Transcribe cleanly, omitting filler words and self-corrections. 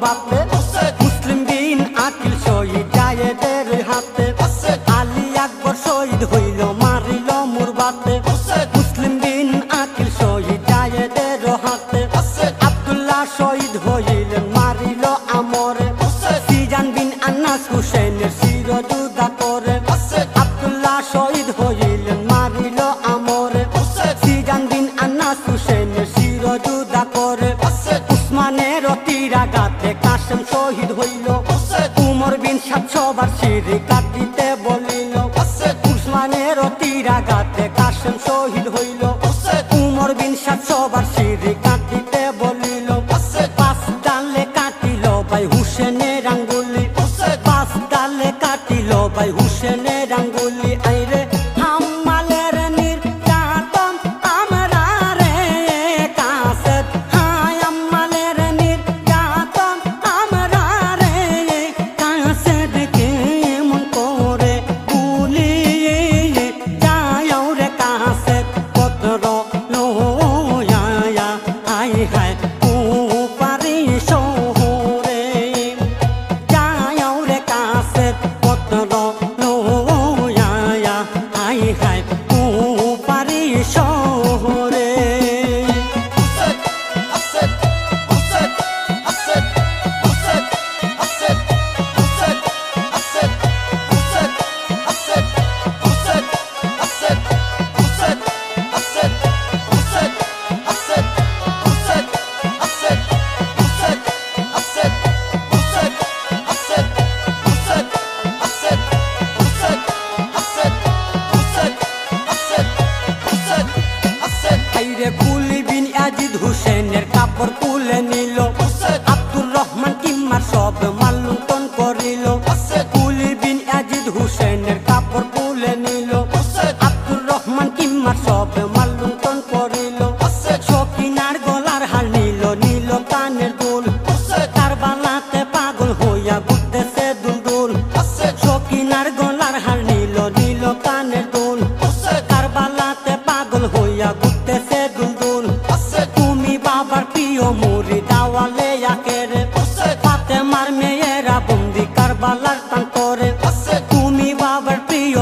বাপে মুসলিম বিন আকিল শহীদ জায়েদের হাতে আলী আকবর শহীদ হইল মারিল মোর বাপে মুসলিম বিন আকিল শহীদ জায়েদের হাতে আব্দুল্লাহ শহীদ হইলেন মারিল আমরে সিজান বিন আনাস হুসেনের শিরজুদা করে আব্দুল্লাহ শহীদ হইলেন মারিল আমরে সিজান বিন আনাস হুসেনের শিরজুদা করে উসমানের তীরাঘাতে কাসেম শহীদ হইল উমর বিন সবার শিরি কাটিতে বলিল উসমানের তীরাঘাতে কাসেম শহীদ হইল উমর বিন সবার শিরি কাটিতে বলিল পাঁচ ডালে কাটিল ভাই হুসেনের আঙ্গুলি পাঁচ ডালে কাটিল ভাই হুসেনের আঙ্গুলি আইরে হাম্মালের নির্যাতন আমরা রে কাসেদ হায় হাম্মালের নির্যাতন আমরা রে কাসেদ কেমন করে গুলিয়ে যায় রে কাসেদ পত্র লয়া আই হায় পারি শহরে যায় রে কাসেদ পত্র লয়া আই হায় পারি শহরে কুলি বিন আজিদ হুসেনের কাপড় তুলে নিল আব্দুর রহমান কিম্মার সব মাল্লুণ্ঠন করিল কুলি বিন আজিদ হুসেনের কাপড় তুলে নিল আব্দুর রহমান কিম্মার সব মাল্লুণ্ঠন করিল সকিনার গলার হার নিল নিল কানের দুল কারবালাতে পাগল হইয়া ঘুরতেছে দুলদুল সকিনার গলার হার নিল নিল কানের দুল কারবালাতে পাগল হইয়া ঘুরতেছে দুলদুল তুমি বাবার প্রিয় মুরিদ আওয়ালে আকেরে ফাতেমার মেয়েরা বন্দি কারবালার প্রান্তরে তুমি বাবার প্রিয়